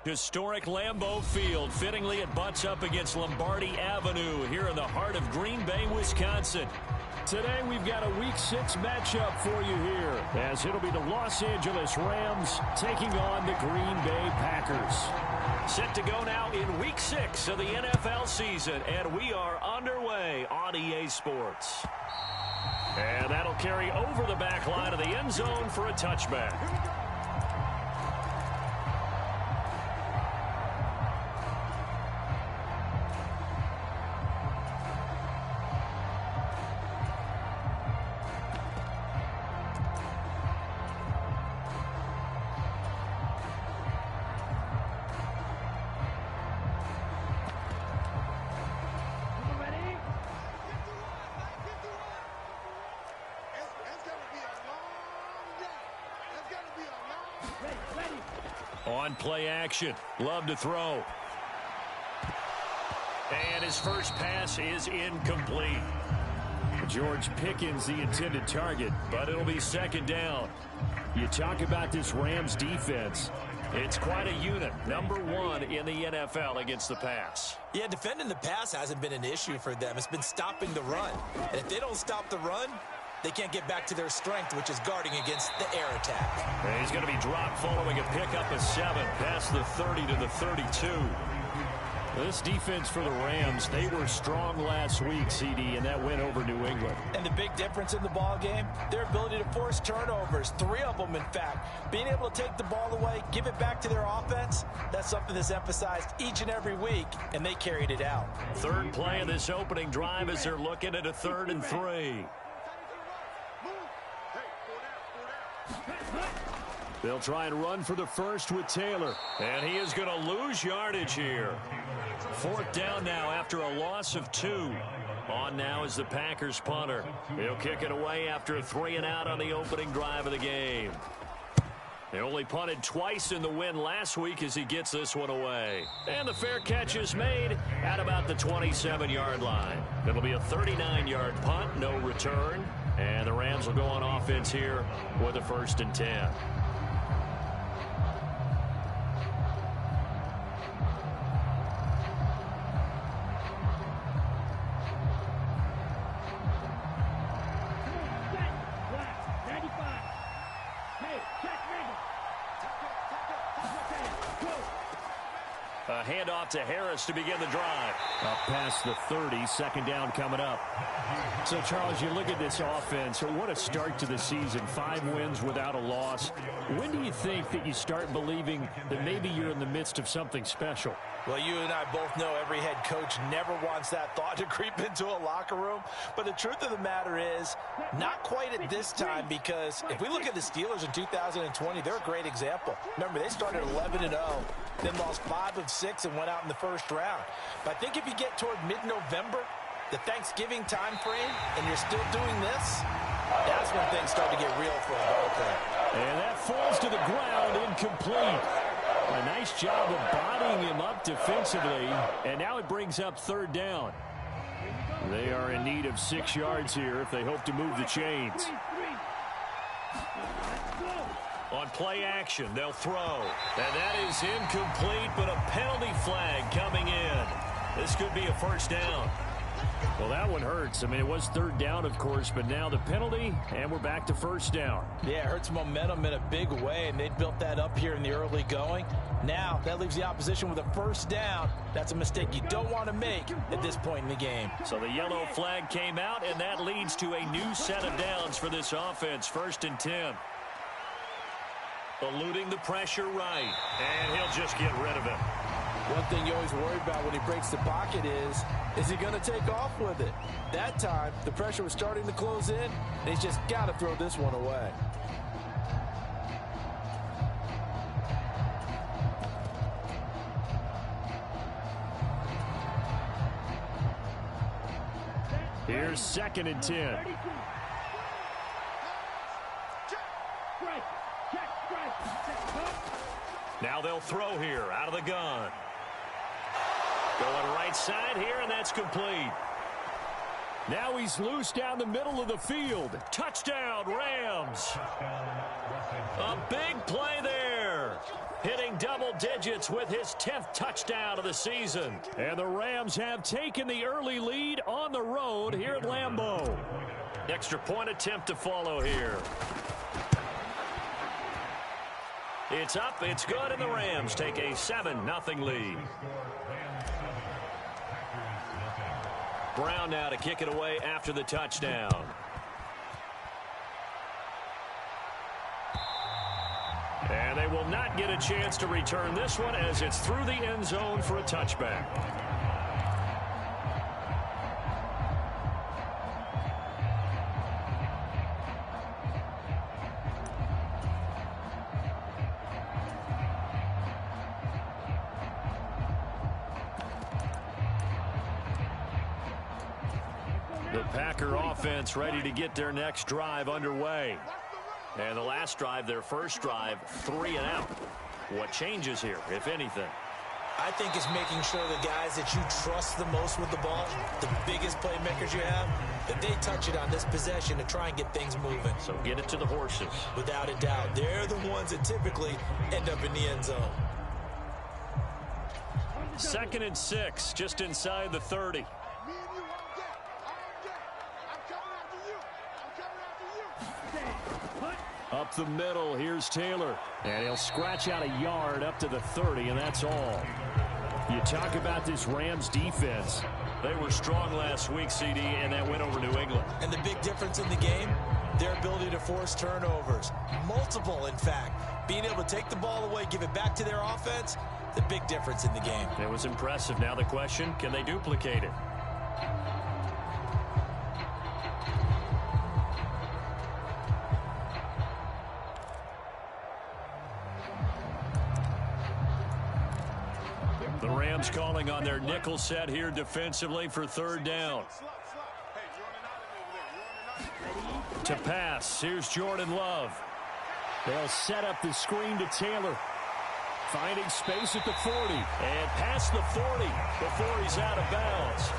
Historic Lambeau Field. Fittingly, it butts up against Lombardi Avenue here in the heart of Green Bay, Wisconsin. Today, we've got a Week 6 matchup for you here, as it'll be the Los Angeles Rams taking on the Green Bay Packers. Set to go now in Week 6 of the NFL season, and we are underway on EA Sports. And that'll carry over the back line of the end zone for a touchback. On play action, Love to throw. And his first pass is incomplete. George Pickens the intended target, but it'll be second down. You talk about this Rams defense. It's quite a unit, number 1 in the NFL against the pass. Yeah, defending the pass hasn't been an issue for them. It's been stopping the run. And if they don't stop the run, they can't get back to their strength, which is guarding against the air attack. And he's going to be dropped following a pickup of 7 past the 30 to the 32. This defense for the Rams, they were strong last week, CD, and that win over New England. And the big difference in the ball game, their ability to force turnovers, 3 of them, in fact. Being able to take the ball away, give it back to their offense, that's something that's emphasized each and every week, and they carried it out. Third play of this opening drive as they're looking at a 3rd and 3. They'll try and run for the first with Taylor. And he is going to lose yardage here. 4th down now after a loss of 2. On now is the Packers punter. He'll kick it away after a 3-and-out on the opening drive of the game. They only punted twice in the win last week as he gets this one away. And the fair catch is made at about the 27-yard line. It'll be a 39-yard punt, no return. And the Rams will go on offense here with a 1st and 10. A handoff to Harris to begin the drive. Up past the 30, 2nd down coming up. So, Charles, you look at this offense, what a start to the season. 5 wins without a loss. When do you think that you start believing that maybe you're in the midst of something special? Well, you and I both know every head coach never wants that thought to creep into a locker room. But the truth of the matter is, not quite at this time, because if we look at the Steelers in 2020, they're a great example. Remember, they started 11-0, then lost 5 of 6 and went out in the first round. But I think if you get toward mid-November, the Thanksgiving time frame, and you're still doing this, that's when things start to get real for a ball player. And that falls to the ground, incomplete. A nice job of bodying him up defensively, and now it brings up 3rd down. They are in need of 6 yards here if they hope to move the chains. On play action, they'll throw. And that is incomplete, but a penalty flag coming in. This could be a 1st down. Well, that one hurts. I mean, it was 3rd down, of course, but now the penalty, and we're back to 1st down. Yeah, it hurts momentum in a big way, and they built that up here in the early going. Now, that leaves the opposition with a 1st down. That's a mistake you don't want to make at this point in the game. So the yellow flag came out, and that leads to a new set of downs for this offense. 1st and 10. Eluding the pressure right, and he'll just get rid of it. One thing you always worry about when he breaks the pocket is he going to take off with it? That time, the pressure was starting to close in, and he's just got to throw this one away. Here's 2nd and 10. Now they'll throw here out of the gun. Going right side here, and that's complete. Now he's loose down the middle of the field. Touchdown, Rams. A big play there. Hitting double digits with his 10th touchdown of the season. And the Rams have taken the early lead on the road here at Lambeau. Extra point attempt to follow here. It's up, it's good, and the Rams take a 7-0 lead. Brown now to kick it away after the touchdown. And they will not get a chance to return this one as it's through the end zone for a touchback. The Packer offense ready to get their next drive underway. And the last drive, their first drive, 3 and out. What changes here, if anything? I think it's making sure the guys that you trust the most with the ball, the biggest playmakers you have, that they touch it on this possession to try and get things moving. So get it to the horses. Without a doubt. They're the ones that typically end up in the end zone. 2nd and 6, just inside the 30. Up the middle, here's Taylor. And he'll scratch out a yard up to the 30, and that's all. You talk about this Rams defense. They were strong last week, CD, and that went over New England. And the big difference in the game, their ability to force turnovers. Multiple, in fact. Being able to take the ball away, give it back to their offense, the big difference in the game. It was impressive. Now the question, can they duplicate it? The Rams calling on their nickel set here defensively for 3rd down. To pass, here's Jordan Love. They'll set up the screen to Taylor. Finding space at the 40. And past the 40 before he's out of bounds.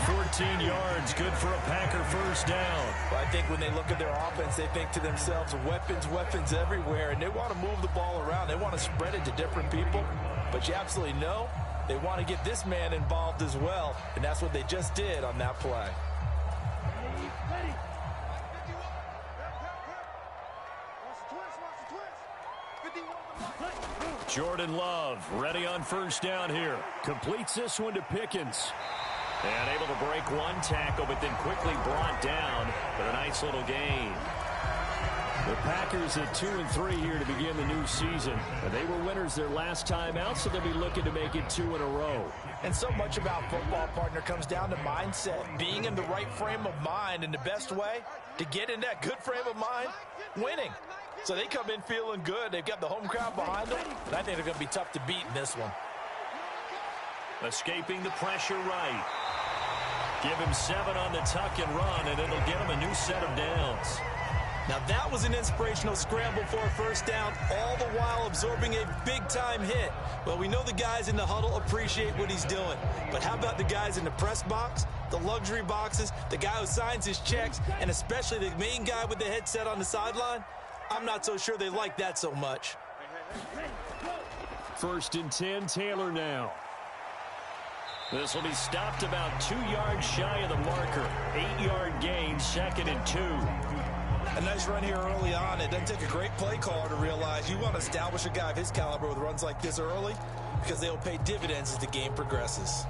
14 yards, good for a Packer first down. Well, I think when they look at their offense, they think to themselves, weapons everywhere, and they want to move the ball around. They want to spread it to different people. But you absolutely know they want to get this man involved as well, and that's what they just did on that play. Jordan Love ready on first down here. Completes this one to Pickens. And able to break one tackle, but then quickly brought down with a nice little gain. The Packers at 2-3 here to begin the new season. And they were winners their last time out, so they'll be looking to make it 2 in a row. And so much about football, partner, comes down to mindset. Being in the right frame of mind, and the best way to get in that good frame of mind, winning. So they come in feeling good. They've got the home crowd behind them, and I think they're going to be tough to beat in this one. Escaping the pressure right. Give him 7 on the tuck and run, and it'll get him a new set of downs. Now that was an inspirational scramble for a first down, all the while absorbing a big-time hit. Well, we know the guys in the huddle appreciate what he's doing. But how about the guys in the press box, the luxury boxes, the guy who signs his checks, and especially the main guy with the headset on the sideline? I'm not so sure they like that so much. 1st and 10, Taylor now. This will be stopped about 2 yards shy of the marker. 8-yard gain, 2nd and 2. A nice run here early on. It doesn't take a great play caller to realize you want to establish a guy of his caliber with runs like this early because they'll pay dividends as the game progresses.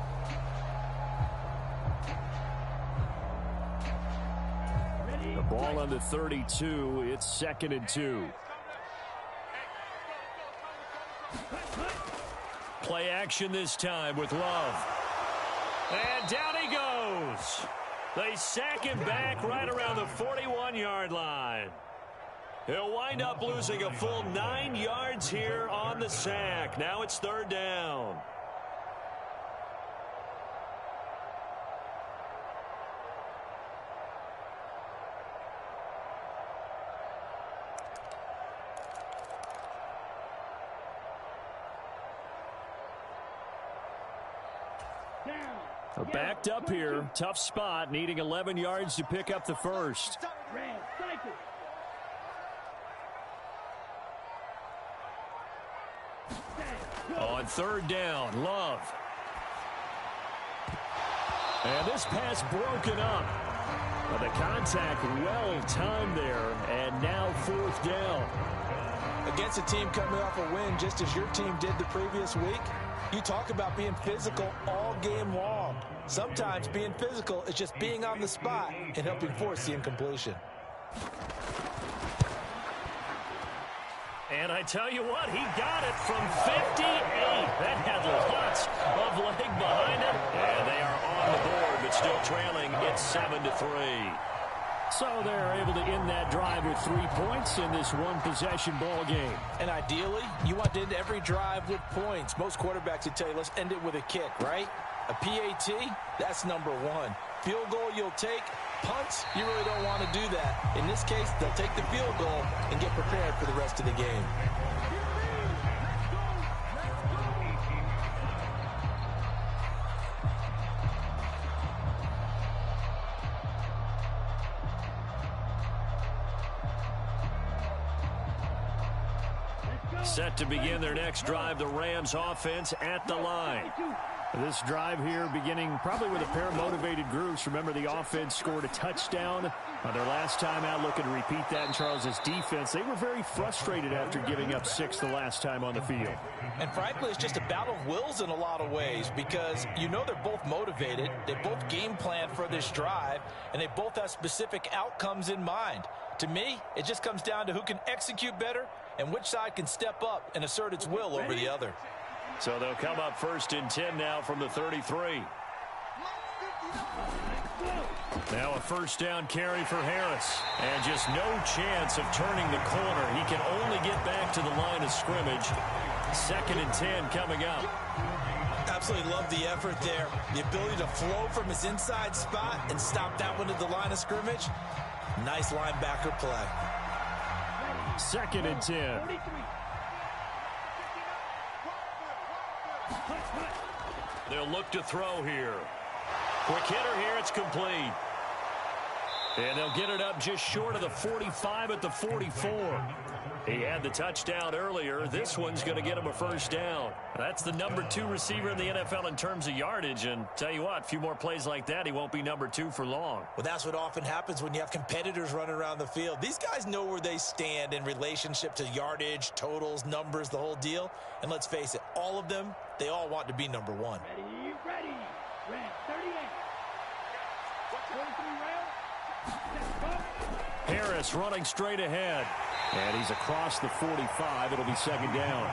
The ball on the 32. It's 2nd and 2. Play action this time with Love. And down he goes. They sack him back right around the 41-yard line. He'll wind up losing a full 9 yards here on the sack. Now it's 3rd down. Backed up here. Tough spot. Needing 11 yards to pick up the first. On third down, Love. And this pass broken up. Well, the contact well timed there, and now fourth down. Against a team coming off a win just as your team did the previous week, you talk about being physical all game long. Sometimes being physical is just being on the spot and helping force the incompletion. And I tell you what, he got it from 58. That had lots of leg behind it. And they are on the board, but still trailing. It's 7-3. So they're able to end that drive with 3 points in this one-possession ball game. And ideally, you want to end every drive with points. Most quarterbacks would tell you, let's end it with a kick, right? A PAT, that's number one. Field goal you'll take. Punts, you really don't want to do that. In this case, they'll take the field goal and get prepared for the rest of the game. Set to begin their next drive, the Rams offense at the line. This drive here beginning probably with a pair of motivated groups. Remember, the offense scored a touchdown on their last time out, looking to repeat that in Charles' defense. They were very frustrated after giving up 6 the last time on the field. And frankly, it's just a battle of wills in a lot of ways because you know they're both motivated, they both game plan for this drive, and they both have specific outcomes in mind. To me, it just comes down to who can execute better and which side can step up and assert its will over the other. So they'll come up 1st and 10 now from the 33. Now a first down carry for Harris. And just no chance of turning the corner. He can only get back to the line of scrimmage. 2nd and 10 coming up. Absolutely love the effort there. The ability to flow from his inside spot and stop that one at the line of scrimmage. Nice linebacker play. 2nd and 10. They'll look to throw here. Quick hitter here. It's complete. And they'll get it up just short of the 45 at the 44. He had the touchdown earlier. This one's going to get him a first down. That's the number 2 receiver in the NFL in terms of yardage. And tell you what, a few more plays like that, he won't be number 2 for long. Well, that's what often happens when you have competitors running around the field. These guys know where they stand in relationship to yardage, totals, numbers, the whole deal. And let's face it, all of them, they all want to be number 1. Ready. Red 38. 43 rail. Harris running straight ahead. And he's across the 45. It'll be 2nd down.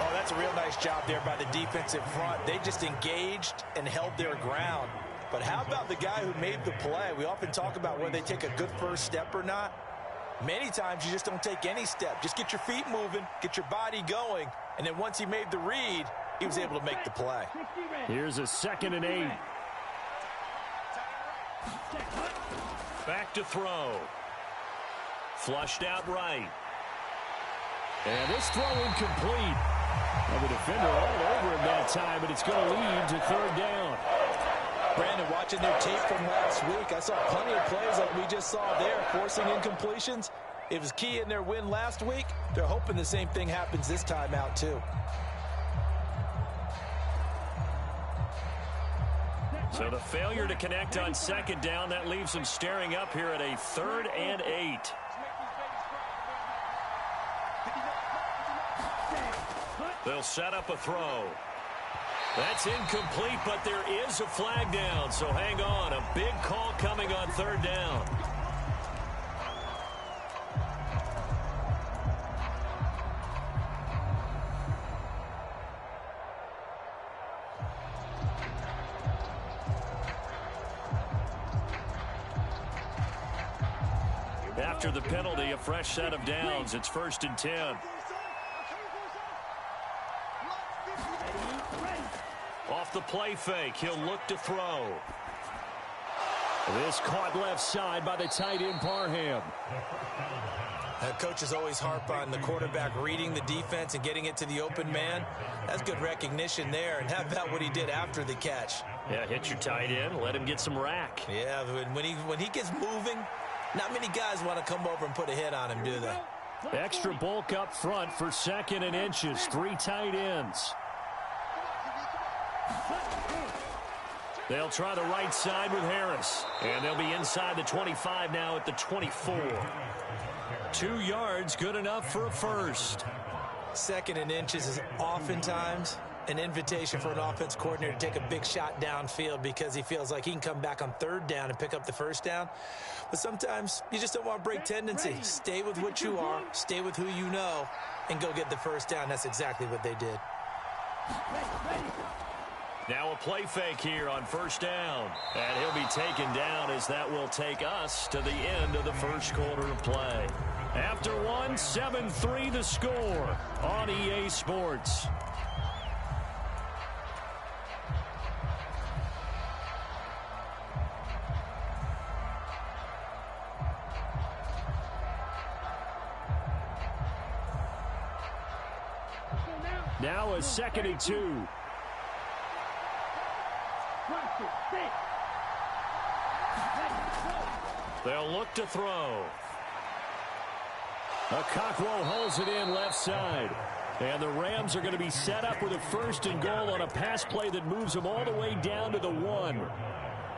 Oh, that's a real nice job there by the defensive front. They just engaged and held their ground. But how about the guy who made the play? We often talk about whether they take a good first step or not. Many times you just don't take any step. Just get your feet moving, get your body going, and then once he made the read, he was able to make the play. Here's a 2nd and 8. Back to throw. Flushed out right. And this throw incomplete. Well, the defender all over him that time, but it's going to lead to 3rd down. Brandon, watching their tape from last week, I saw plenty of plays like we just saw there, forcing incompletions. It was key in their win last week. They're hoping the same thing happens this time out, too. So the failure to connect on 2nd down, that leaves them staring up here at a 3rd and 8. They'll set up a throw. That's incomplete, but there is a flag down, so hang on. A big call coming on 3rd down. After the penalty, a fresh set of downs. It's 1st and 10. Off the play fake, he'll look to throw. This caught left side by the tight end Parham. Coaches always harp on the quarterback reading the defense and getting it to the open man. That's good recognition there. And how about what he did after the catch? Yeah, hit your tight end, let him get some rack. Yeah, when he gets moving, not many guys want to come over and put a hit on him, do they? Extra bulk up front for 2nd and inches. 3 tight ends. They'll try the right side with Harris. And they'll be inside the 25 now at the 24. 2 yards, good enough for a first. 2nd and inches is oftentimes an invitation for an offense coordinator to take a big shot downfield because he feels like he can come back on 3rd down and pick up the first down. But sometimes you just don't want to break tendency. Stay with what you are, stay with who you know, and go get the first down. That's exactly what they did. Now a play fake here on 1st down. And he'll be taken down as that will take us to the end of the first quarter of play. After 1, 7-3 the score on EA Sports. Now a 2nd and 2. They'll look to throw. Okakwo holds it in left side. And the Rams are going to be set up with a 1st and goal on a pass play that moves them all the way down to the 1.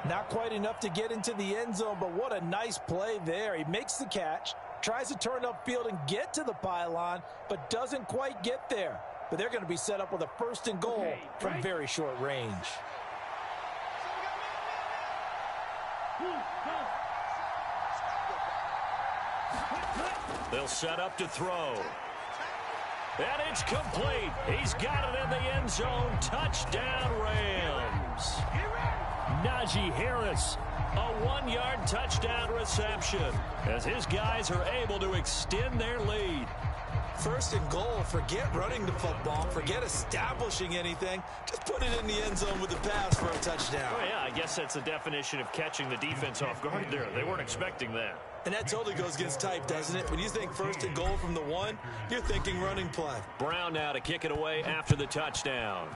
Not quite enough to get into the end zone, but what a nice play there. He makes the catch, tries to turn upfield and get to the pylon, but doesn't quite get there. But they're going to be set up with a 1st and goal from very short range. They'll set up to throw. And it's complete. He's got it in the end zone. Touchdown, Rams. Najee Harris, a 1-yard touchdown reception as his guys are able to extend their lead. 1st and goal, forget running the football, forget establishing anything. Just put it in the end zone with the pass for a touchdown. Oh, yeah, I guess that's the definition of catching the defense off guard there. They weren't expecting that. And that totally goes against type, doesn't it? When you think 1st and goal from the 1, you're thinking running play. Brown now to kick it away after the touchdown.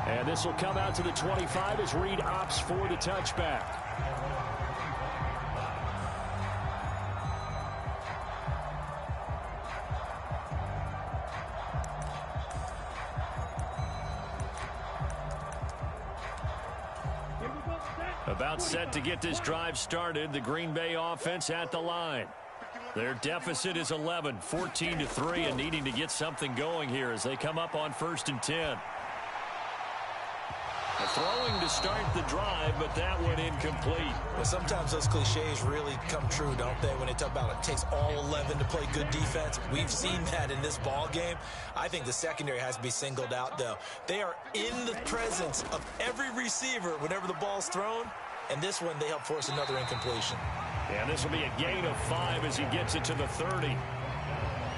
And this will come out to the 25 as Reed opts for the touchback. About set to get this drive started. The Green Bay offense at the line. Their deficit is 11, 14-3, and needing to get something going here as they come up on 1st and 10. Throwing to start the drive, but that one incomplete. Well, sometimes those cliches really come true, don't they? When they talk about it takes all 11 to play good defense. We've seen that in this ball game. I think the secondary has to be singled out, though. They are in the presence of every receiver whenever the ball's thrown. And this one, they help force another incompletion. And this will be a gain of 5 as he gets it to the 30.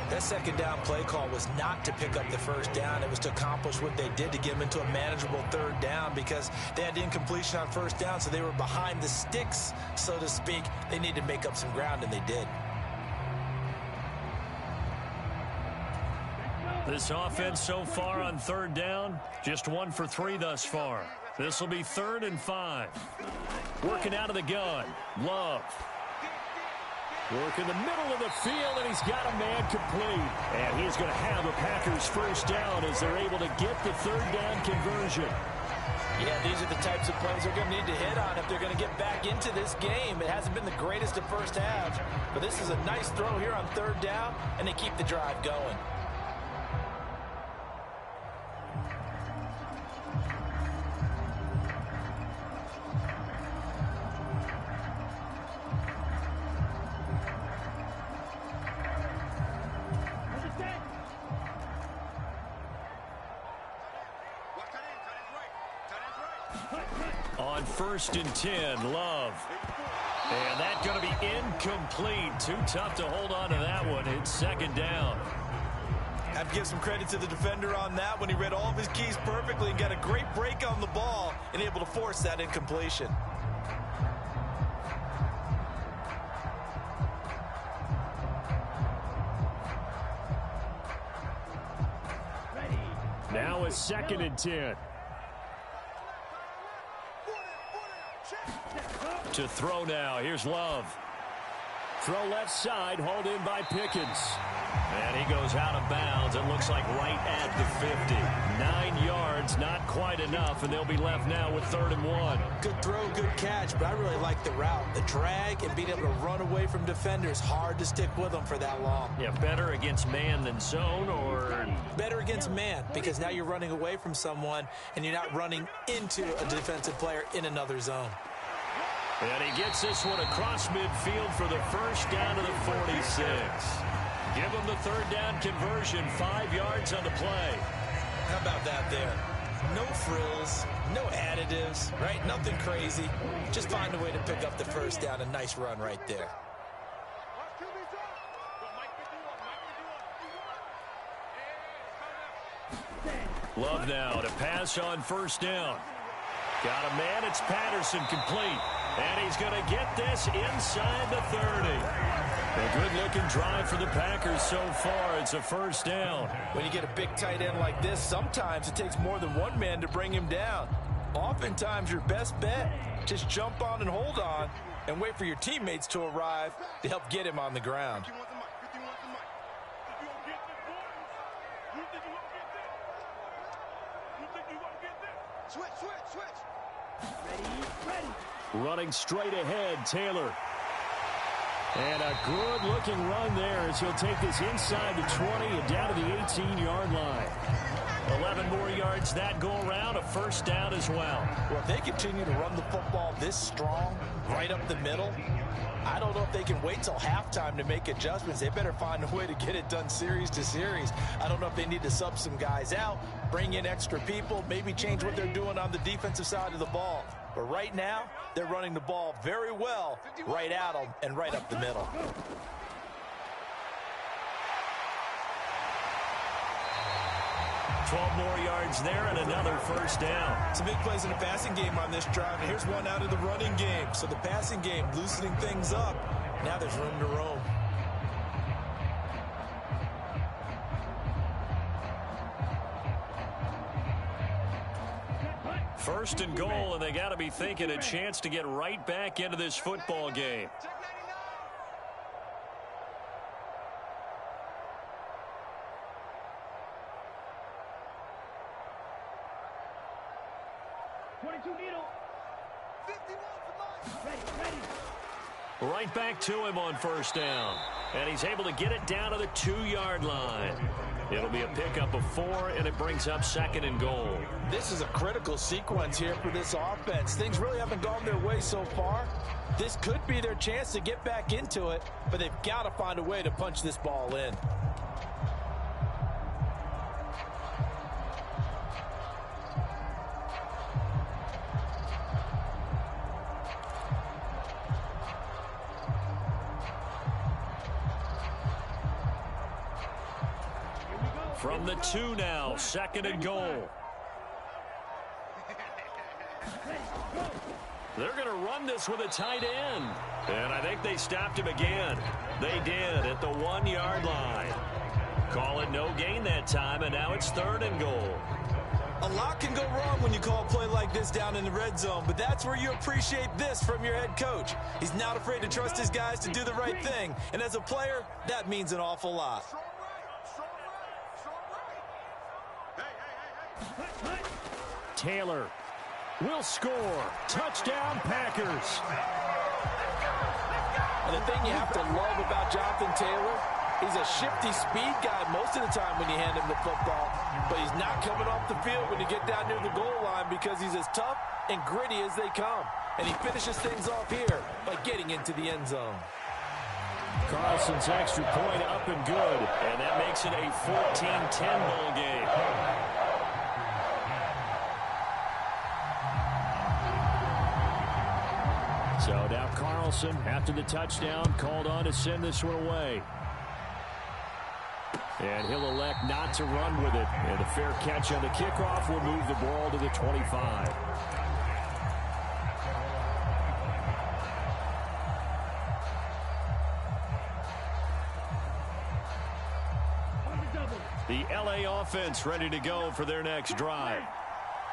That 2nd down play call was not to pick up the 1st down. It was to accomplish what they did to get them into a manageable 3rd down because they had incompletion on 1st down, so they were behind the sticks, so to speak. They needed to make up some ground, and they did. This offense so far on 3rd down, just 1 for 3 thus far. This will be 3rd and 5. Working out of the gun. Love. Work in the middle of the field, and he's got a man complete. And he's going to have the Packers 1st down as they're able to get the 3rd down conversion. Yeah, these are the types of plays they're going to need to hit on if they're going to get back into this game. It hasn't been the greatest of first halves, but this is a nice throw here on 3rd down, and they keep the drive going. On 1st and 10, Love. And that's going to be incomplete. Too tough to hold on to that one. It's 2nd down. I have to give some credit to the defender on that when he read all of his keys perfectly and got a great break on the ball and able to force that incompletion. Now it's 2nd and 10. To throw now. Here's Love. Throw left side, hauled in by Pickens. And he goes out of bounds. It looks like right at the 50. 9 yards, not quite enough, and they'll be left now with 3rd and 1. Good throw, good catch, but I really like the route. The drag and being able to run away from defenders, hard to stick with them for that long. Yeah, better against man than zone, or? Better against man, because now you're running away from someone, and you're not running into a defensive player in another zone. And he gets this one across midfield for the first down to the 46. Give him the 3rd down conversion, 5 yards on the play. How about that there? No frills, no additives, right? Nothing crazy. Just find a way to pick up the first down. A nice run right there. Love now to pass on 1st down. Got a man, it's Patterson, complete. And he's going to get this inside the 30. A good-looking drive for the Packers so far. It's a 1st down. When you get a big tight end like this, sometimes it takes more than one man to bring him down. Oftentimes, your best bet, just jump on and hold on and wait for your teammates to arrive to help get him on the ground. Running straight ahead, Taylor. And a good-looking run there as he'll take this inside the 20 and down to the 18-yard line. 11 more yards that go around, a 1st down as well. Well, if they continue to run the football this strong, right up the middle, I don't know if they can wait till halftime to make adjustments. They better find a way to get it done series to series. I don't know if they need to sub some guys out, bring in extra people, maybe change what they're doing on the defensive side of the ball. But right now, they're running the ball very well right at them and right up the middle. $12 more yards there and another 1st down. Some big plays in the passing game on this drive. And here's one out of the running game. So the passing game loosening things up. Now there's room to roam. 1st and goal, and they got to be thinking a chance to get right back into this football game. Right back to him on 1st down. And he's able to get it down to the 2-yard line. It'll be a pickup of 4, and it brings up 2nd and goal. This is a critical sequence here for this offense. Things really haven't gone their way so far. This could be their chance to get back into it, but they've got to find a way to punch this ball in. From the 2 now, 2nd and goal. They're going to run this with a tight end. And I think they stopped him again. They did at the 1-yard line. Call it no gain that time, and now it's 3rd and goal. A lot can go wrong when you call a play like this down in the red zone, but that's where you appreciate this from your head coach. He's not afraid to trust his guys to do the right thing, and as a player, that means an awful lot. Taylor will score. Touchdown, Packers. And the thing you have to love about Jonathan Taylor, he's a shifty speed guy most of the time when you hand him the football, but he's not coming off the field when you get down near the goal line because he's as tough and gritty as they come. And he finishes things off here by getting into the end zone. Carlson's extra point up and good, and that makes it a 14-10 ball game. So now Carlson, after the touchdown, called on to send this one away. And he'll elect not to run with it. And the fair catch on the kickoff will move the ball to the 25. The LA offense ready to go for their next drive.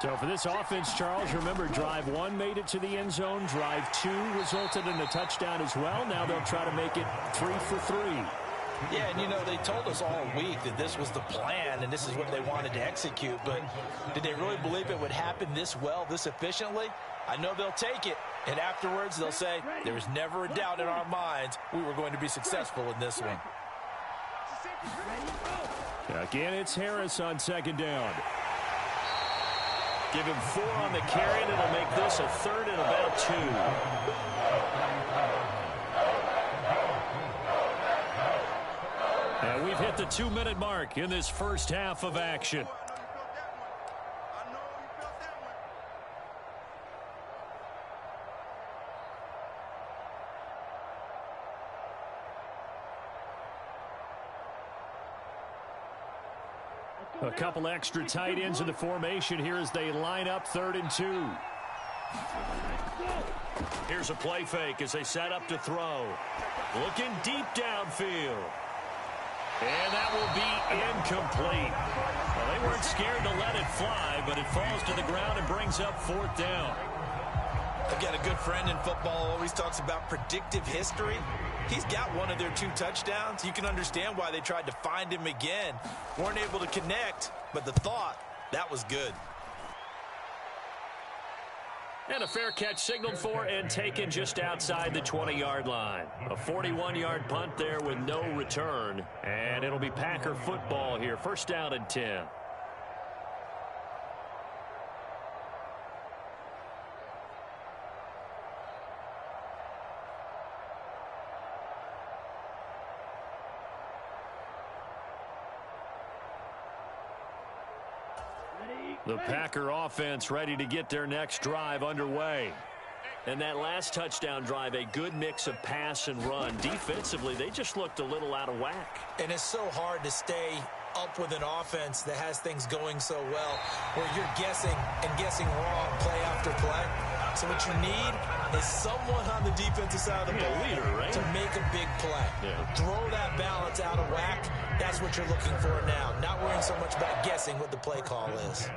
So for this offense, Charles, remember, drive 1 made it to the end zone. Drive 2 resulted in a touchdown as well. Now they'll try to make it 3 for 3. Yeah, and, you know, they told us all week that this was the plan and this is what they wanted to execute. But did they really believe it would happen this well, this efficiently? I know they'll take it. And afterwards, they'll say, there was never a doubt in our minds we were going to be successful in this one. Again, it's Harris on second down. Give him 4 on the carry, and it'll make this a 3rd and about 2. And we've hit the 2-minute mark in this first half of action. A couple extra tight ends in the formation here as they line up 3rd and 2. Here's a play fake as they set up to throw. Looking deep downfield. And that will be incomplete. Well, they weren't scared to let it fly, but it falls to the ground and brings up 4th down. I've got a good friend in football, always talks about predictive history. He's got one of their 2 touchdowns. You can understand why they tried to find him again. Weren't able to connect, but the thought, that was good. And a fair catch signaled for and taken just outside the 20-yard line. A 41-yard punt there with no return. And it'll be Packer football here. 1st down and 10. The Packer offense ready to get their next drive underway. And that last touchdown drive, a good mix of pass and run. Defensively, they just looked a little out of whack. And it's so hard to stay up with an offense that has things going so well, where you're guessing and guessing wrong play after play. So what you need is someone on the defensive side of the ball to make a big play. Yeah. Throw that balance out of whack. That's what you're looking for now. Not worrying so much about guessing what the play call is.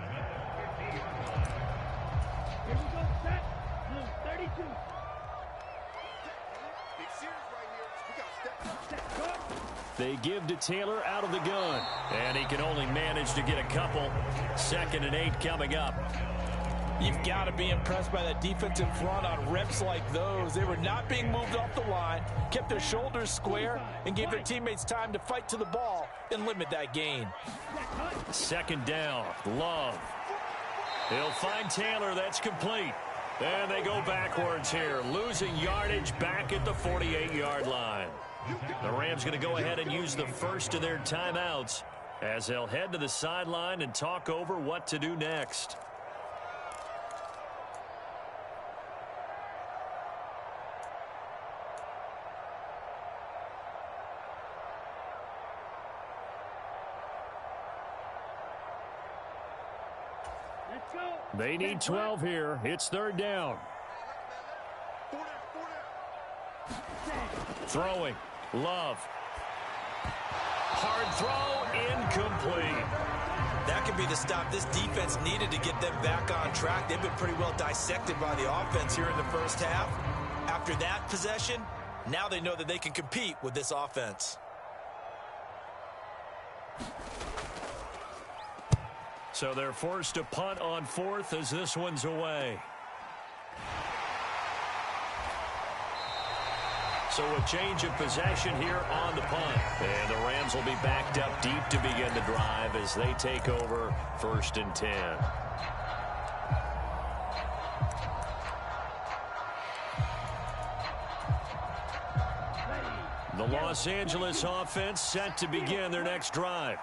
Here we go, set. Blue 32. They give to Taylor out of the gun. And he can only manage to get a couple. 2nd and 8 coming up. You've got to be impressed by that defensive front on reps like those. They were not being moved off the line, kept their shoulders square, and gave their teammates time to fight to the ball and limit that gain. 2nd down, Love. He'll find Taylor. That's complete. And they go backwards here, losing yardage back at the 48-yard line. The Rams going to go ahead and use the first of their timeouts as they'll head to the sideline and talk over what to do next. They need 12 here. It's 3rd down. Throwing. Love. Hard throw. Incomplete. That could be the stop this defense needed to get them back on track. They've been pretty well dissected by the offense here in the first half. After that possession, now they know that they can compete with this offense. So they're forced to punt on 4th as this one's away. So a change of possession here on the punt. And the Rams will be backed up deep to begin the drive as they take over 1st and 10. The Los Angeles offense set to begin their next drive.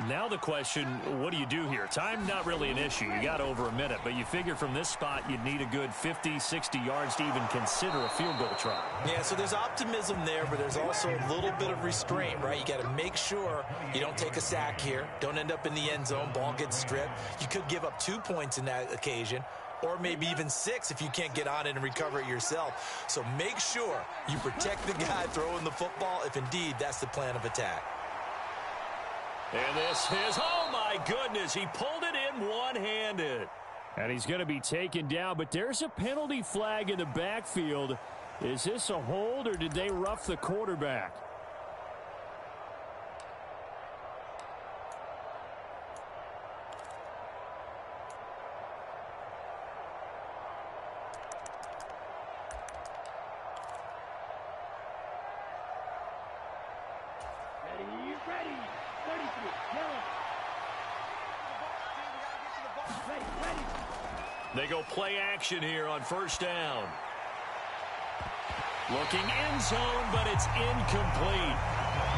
Now the question, what do you do here? Time not really an issue. You got over a minute, but you figure from this spot you'd need a good 50, 60 yards to even consider a field goal try. Yeah, so there's optimism there, but there's also a little bit of restraint, right? You got to make sure you don't take a sack here. Don't end up in the end zone. Ball gets stripped. You could give up 2 points in that occasion, or maybe even 6 if you can't get on it and recover it yourself. So make sure you protect the guy throwing the football if indeed that's the plan of attack. And this is, oh my goodness, he pulled it in him one-handed. And he's going to be taken down, but there's a penalty flag in the backfield. Is this a hold, or did they rough the quarterback? Ready. 33. Yellow. Ready. They go play action here on first down. Looking end zone, but it's incomplete.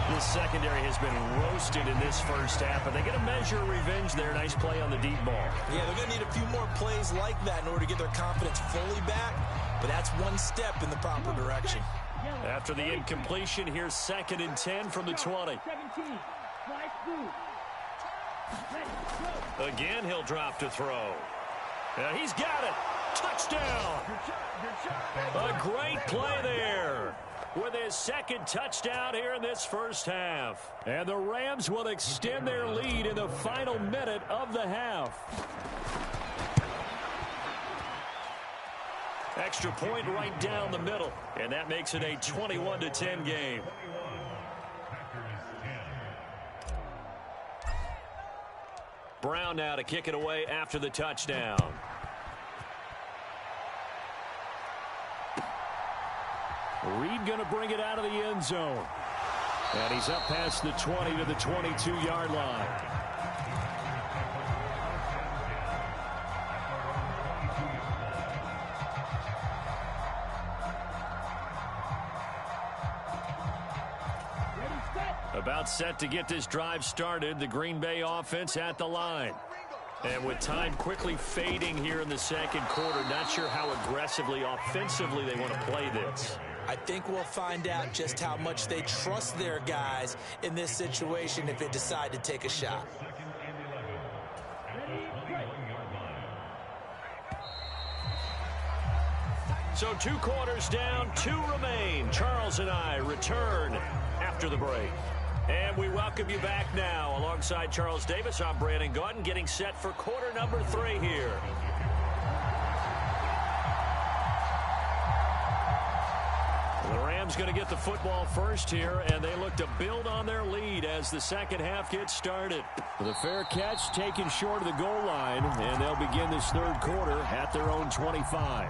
The secondary has been roasted in this first half, but they get a measure of revenge there. Nice play on the deep ball. Yeah, they're going to need a few more plays like that in order to get their confidence fully back, but that's one step in the proper direction. After the incompletion, here's 2nd and 10 from the 20. 17. Fly through. Ready. Go. Again, he'll drop to throw. He's got it. Touchdown. A great play there with his 2nd touchdown here in this first half. And the Rams will extend their lead in the final minute of the half. Extra point right down the middle, and that makes it a 21-10 game. Brown now to kick it away after the touchdown. Reed going to bring it out of the end zone. And he's up past the 20 to the 22-yard line. About set to get this drive started. The Green Bay offense at the line. And with time quickly fading here in the second quarter, not sure how aggressively, offensively they want to play this. I think we'll find out just how much they trust their guys in this situation if they decide to take a shot. So 2 quarters down, 2 remain. Charles and I return after the break. And we welcome you back now. Alongside Charles Davis, I'm Brandon Gaudin, getting set for quarter number 3 here. The Rams going to get the football first here, and they look to build on their lead as the second half gets started. The fair catch taken short of the goal line, and they'll begin this third quarter at their own 25.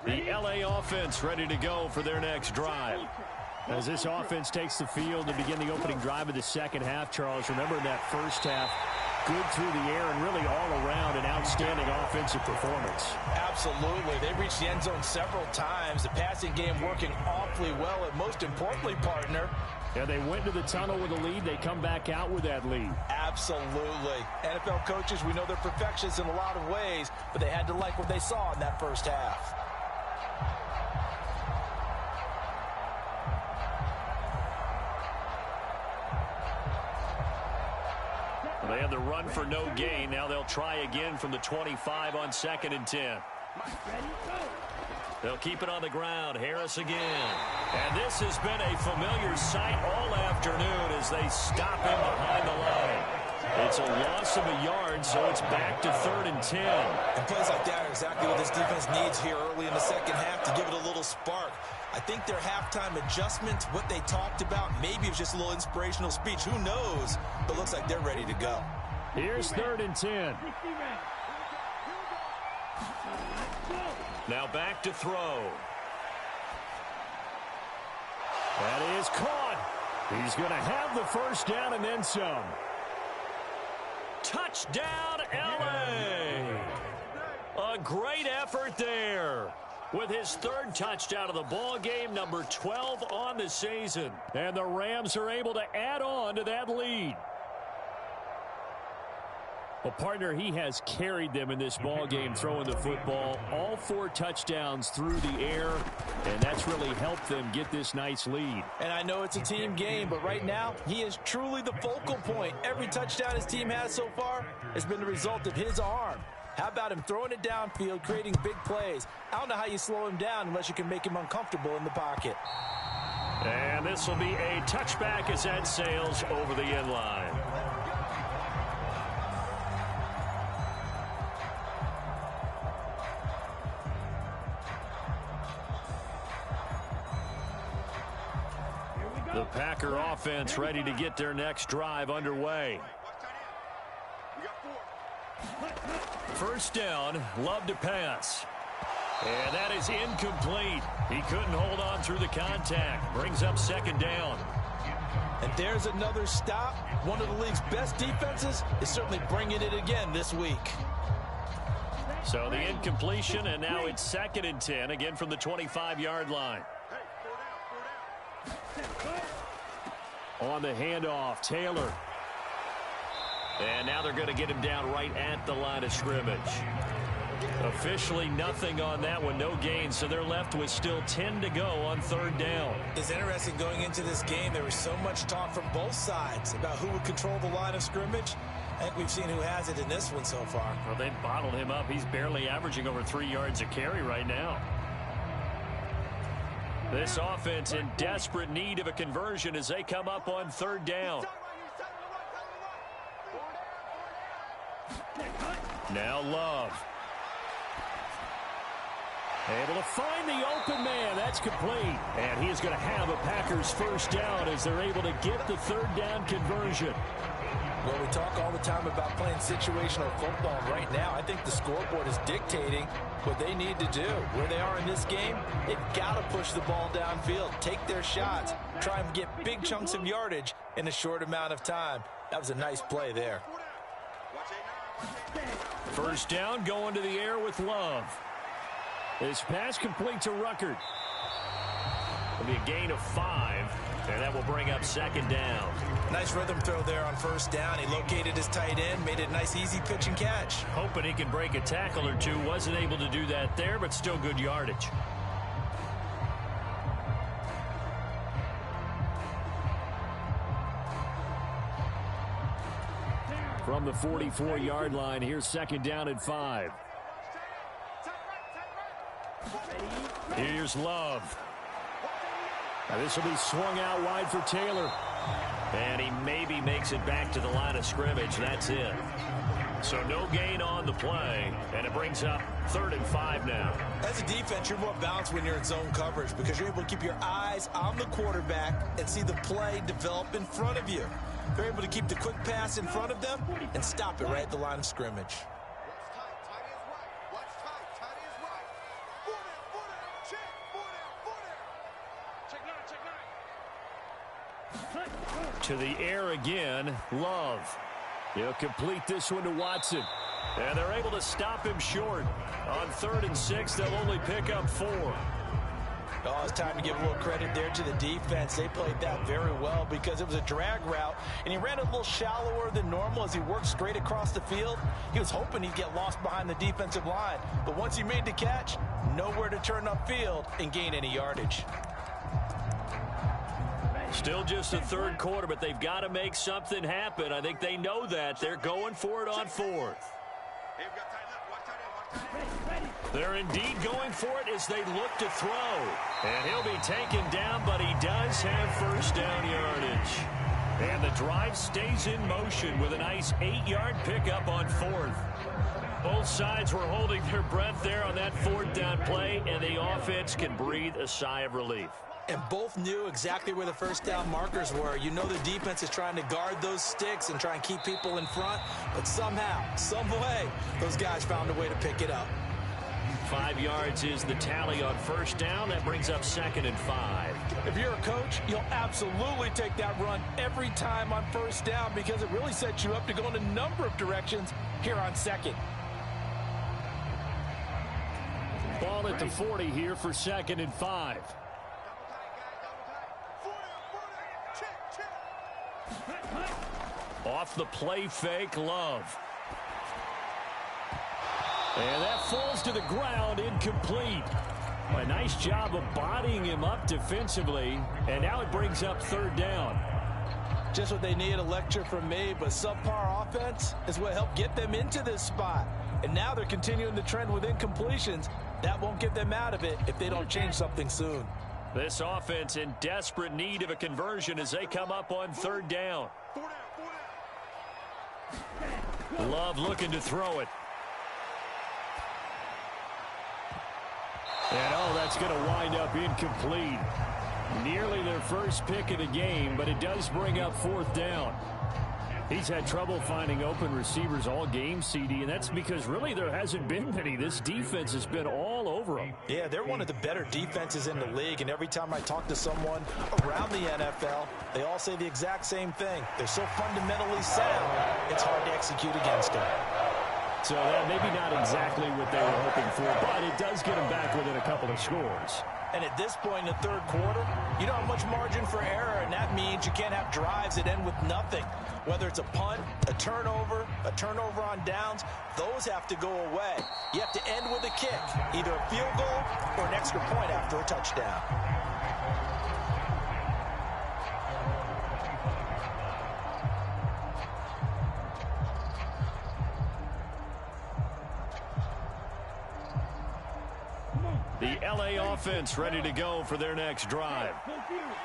The LA offense ready to go for their next drive. As this offense takes the field to begin the opening drive of the second half, Charles, remember in that first half, good through the air and really all around an outstanding offensive performance. Absolutely. They reached the end zone several times. The passing game working awfully well, and most importantly, partner, yeah, they went to the tunnel with a lead. They come back out with that lead. Absolutely. NFL coaches, we know they're perfectionists in a lot of ways, but they had to like what they saw in that first half. They had the run for no gain. Now they'll try again from the 25 on 2nd and 10. They'll keep it on the ground. Harris again. And this has been a familiar sight all afternoon as they stop him behind the line. It's a loss of a yard, so it's back to 3rd and 10. And plays like that are exactly what this defense needs here early in the second half to give it a little spark. I think their halftime adjustments, what they talked about, maybe it was just a little inspirational speech. Who knows? But looks like they're ready to go. Here's 3rd and 10. Now back to throw. That is caught. He's going to have the first down and then some. Touchdown, LA! A great effort there with his 3rd touchdown of the ball game, number 12 on the season. And the Rams are able to add on to that lead. Well, partner, he has carried them in this ball game throwing the football. All 4 touchdowns through the air, and that's really helped them get this nice lead. And I know it's a team game, but right now he is truly the focal point. Every touchdown his team has so far has been the result of his arm. How about him throwing it downfield, creating big plays? I don't know how you slow him down unless you can make him uncomfortable in the pocket. And this will be a touchback as that sails over the end line. The Packer offense ready to get their next drive underway. First down, Love to pass. And that is incomplete. He couldn't hold on through the contact. Brings up second down. And there's another stop. One of the league's best defenses is certainly bringing it again this week. So the incompletion, and now it's 2nd and 10, again from the 25-yard line. On the handoff, Taylor. And now they're going to get him down right at the line of scrimmage. Officially nothing on that one, no gain, so they're left with still 10 to go on 3rd down. It's interesting going into this game. There was so much talk from both sides about who would control the line of scrimmage. I think we've seen who has it in this one so far. Well, they've bottled him up. He's barely averaging over 3 yards a carry right now. This offense in desperate need of a conversion as they come up on 3rd down. Now Love. Able to find the open man. That's complete. And he is going to have a Packers first down as they're able to get the 3rd down conversion. Well, we talk all the time about playing situational football. Right now, I think the scoreboard is dictating what they need to do. Where they are in this game, they've got to push the ball downfield, take their shots, try and get big chunks of yardage in a short amount of time. That was a nice play there. First down, going to the air with Love. This pass complete to Ruckert. It'll be a gain of 5, and that will bring up 2nd down. Nice rhythm throw there on 1st down. He located his tight end, made it a nice easy pitch and catch. Hoping he can break a tackle or two. Wasn't able to do that there, but still good yardage. From the 44-yard line, here's 2nd down and 5. Here's Love. Now this will be swung out wide for Taylor. And he maybe makes it back to the line of scrimmage. That's it. So no gain on the play, and it brings up 3rd and 5 now. As a defense, you're more balanced when you're in zone coverage because you're able to keep your eyes on the quarterback and see the play develop in front of you. They're able to keep the quick pass in front of them and stop it right at the line of scrimmage. To the air again, Love. He'll complete this one to Watson. And they're able to stop him short. On 3rd and 6, they'll only pick up 4. Oh, it's time to give a little credit there to the defense. They played that very well because it was a drag route, and he ran a little shallower than normal as he worked straight across the field. He was hoping he'd get lost behind the defensive line, but once he made the catch, nowhere to turn upfield and gain any yardage. Still just the 3rd quarter, but they've got to make something happen. I think they know that. They're going for it on 4th. They're indeed going for it as they look to throw. And he'll be taken down, but he does have first down yardage. And the drive stays in motion with a nice 8-yard pickup on 4th. Both sides were holding their breath there on that 4th down play, and the offense can breathe a sigh of relief. And both knew exactly where the first down markers were. You know the defense is trying to guard those sticks and try and keep people in front. But somehow, some way, those guys found a way to pick it up. 5 yards is the tally on first down. That brings up 2nd and 5. If you're a coach, you'll absolutely take that run every time on first down because it really sets you up to go in a number of directions here on 2nd. Ball at the 40 here for 2nd and 5. Off the play fake, Love. And that falls to the ground, incomplete. A nice job of bodying him up defensively, and now it brings up 3rd down. Just what they need, a lecture from me, but subpar offense is what helped get them into this spot. And now they're continuing the trend with incompletions. That won't get them out of it if they don't change something soon. This offense in desperate need of a conversion as they come up on third down. Love looking to throw it. And that's going to wind up incomplete. Nearly their first pick of the game, but it does bring up fourth down. He's had trouble finding open receivers all game, CD, and that's because really there hasn't been many. This defense has been all over them. Yeah, they're one of the better defenses in the league, and every time I talk to someone around the NFL, they all say the exact same thing. They're so fundamentally sound, it's hard to execute against them. So that maybe not exactly what they were hoping for, but it does get them back within a couple of scores. And at this point in the third quarter, you don't have much margin for error, and that means you can't have drives that end with nothing. Whether it's a punt, a turnover on downs, those have to go away. You have to end with a kick, either a field goal or an extra point after a touchdown. The LA offense ready to go for their next drive.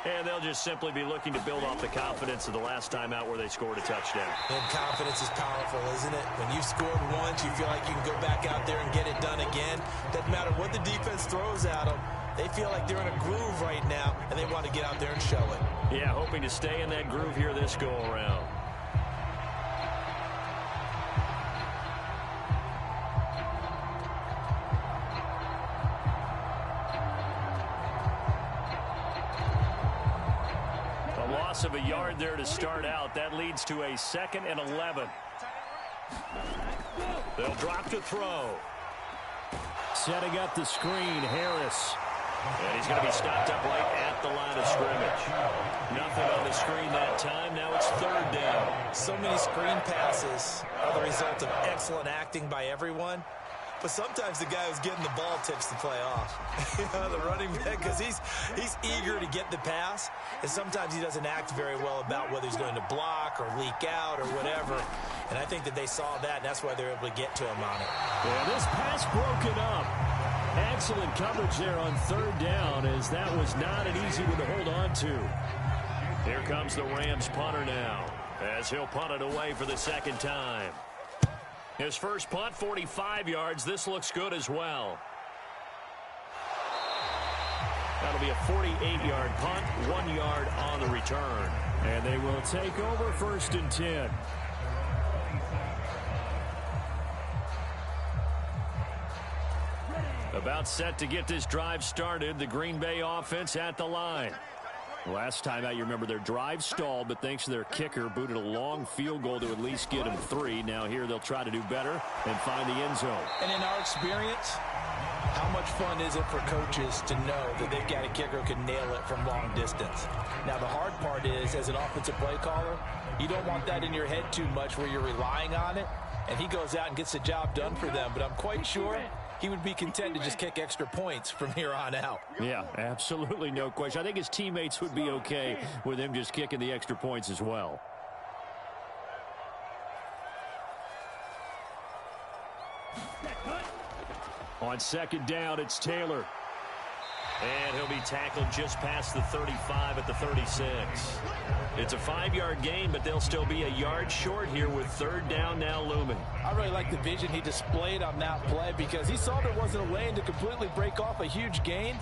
And they'll just simply be looking to build off the confidence of the last time out where they scored a touchdown. And confidence is powerful, isn't it? When you've scored once, you feel like you can go back out there and get it done again. Doesn't matter what the defense throws at them. They feel like they're in a groove right now, and they want to get out there and show it. Yeah, hoping to stay in that groove here this go-around. Of a yard there to start out. That leads to a 2nd and 11. They'll drop to throw. Setting up the screen, Harris. And he's going to be stopped up right at the line of scrimmage. Nothing on the screen that time. Now it's third down. So many screen passes are the result of excellent acting by everyone. But sometimes the guy who's getting the ball tips the play off. The running back, because he's eager to get the pass, and sometimes he doesn't act very well about whether he's going to block or leak out or whatever. And I think that they saw that, and that's why they're able to get to him on it. Yeah, this pass broken up. Excellent coverage there on third down, as that was not an easy one to hold on to. Here comes the Rams punter now, as he'll punt it away for the second time. His first punt, 45 yards. This looks good as well. That'll be a 48-yard punt, 1 yard on the return. And they will take over 1st and 10. About set to get this drive started. The Green Bay offense at the line. Last time out, you remember their drive stalled, but thanks to their kicker, booted a long field goal to at least get them 3. Now here they'll try to do better and find the end zone. And in our experience, how much fun is it for coaches to know that they've got a kicker who can nail it from long distance? Now the hard part is, as an offensive play caller, you don't want that in your head too much where you're relying on it, and he goes out and gets the job done for them. But I'm quite sure he would be content to just kick extra points from here on out. Yeah, absolutely no question. I think his teammates would be okay with him just kicking the extra points as well. On second down, it's Taylor. And he'll be tackled just past the 35 at the 36. It's a 5-yard gain, but they'll still be a yard short here with third down now looming. I really like the vision he displayed on that play because he saw there wasn't a lane to completely break off a huge gain.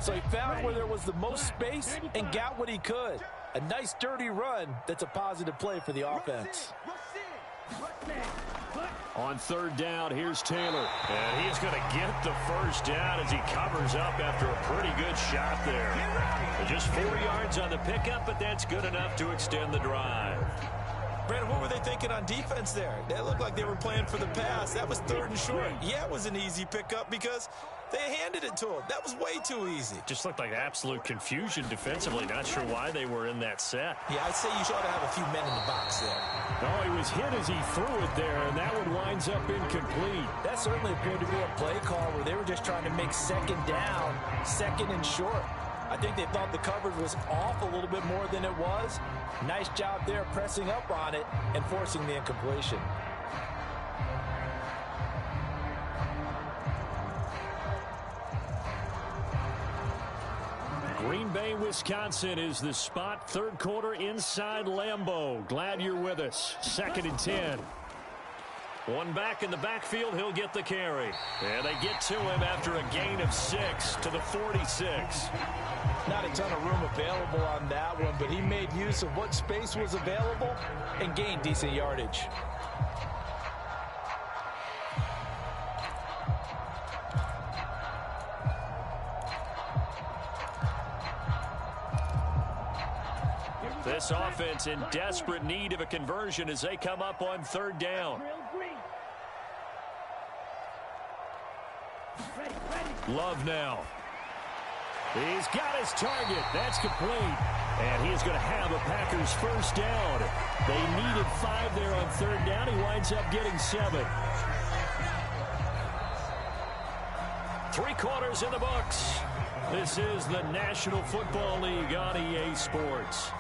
So he found where there was the most space and got what he could. A nice dirty run that's a positive play for the offense. On third down, here's Taylor. And he's going to get the first down as he covers up after a pretty good shot there. Just 4 yards on the pickup, but that's good enough to extend the drive. Brandon, what were they thinking on defense there? They looked like they were playing for the pass. That was 3rd and short. Yeah, it was an easy pickup because they handed it to him. That was way too easy. Just looked like absolute confusion defensively. Not sure why they were in that set. Yeah, I'd say you ought to have a few men in the box there. No, he was hit as he threw it there, and that one winds up incomplete. That certainly appeared to be a play call where they were just trying to make second down, 2nd and short. I think they thought the coverage was off a little bit more than it was. Nice job there pressing up on it and forcing the incompletion. Green Bay, Wisconsin is the spot. Third quarter inside Lambeau. Glad you're with us. 2nd and 10. One back in the backfield. He'll get the carry. And they get to him after a gain of 6 to the 46. Not a ton of room available on that one, but he made use of what space was available and gained decent yardage. This offense in desperate need of a conversion as they come up on 3rd down. Love now. He's got his target. That's complete. And he is going to have a Packers first down. They needed 5 there on 3rd down. He winds up getting 7. 3 quarters in the books. This is the National Football League on EA Sports.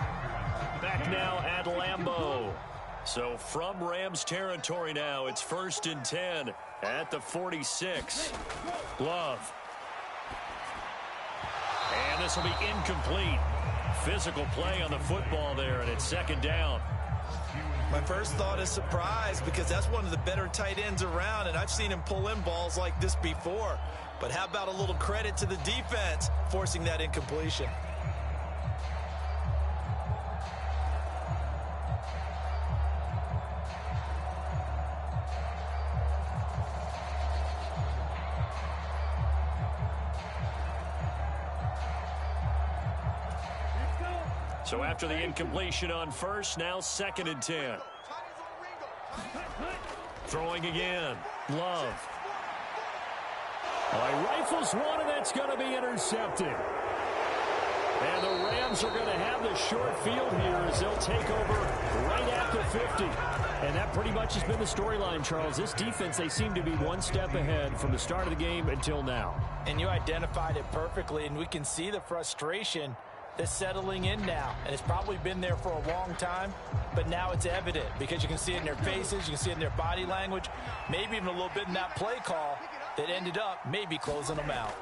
Back now at Lambeau. So from Rams territory now, it's 1st and 10 at the 46. Love. And this will be incomplete. Physical play on the football there, and it's 2nd down. My first thought is surprise, because that's one of the better tight ends around, and I've seen him pull in balls like this before. But how about a little credit to the defense forcing that incompletion? So after the incompletion on 1st, now 2nd and 10. Throwing again. Love. Well, he rifles one, and that's going to be intercepted. And the Rams are going to have the short field here as they'll take over right at the 50. And that pretty much has been the storyline, Charles. This defense, they seem to be one step ahead from the start of the game until now. And you identified it perfectly, and we can see the frustration that's settling in now. And it's probably been there for a long time, but now it's evident because you can see it in their faces, you can see it in their body language, maybe even a little bit in that play call that ended up maybe closing them out.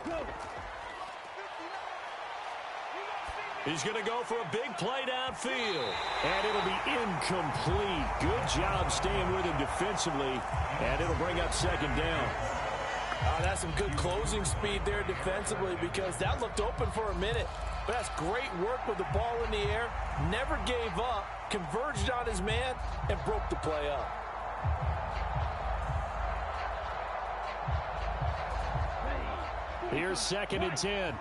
He's going to go for a big play downfield. And it'll be incomplete. Good job staying with him defensively. And it'll bring up 2nd down. That's some good closing speed there defensively, because that looked open for a minute. But that's great work with the ball in the air. Never gave up, converged on his man, and broke the play up. Here's 2nd and 10.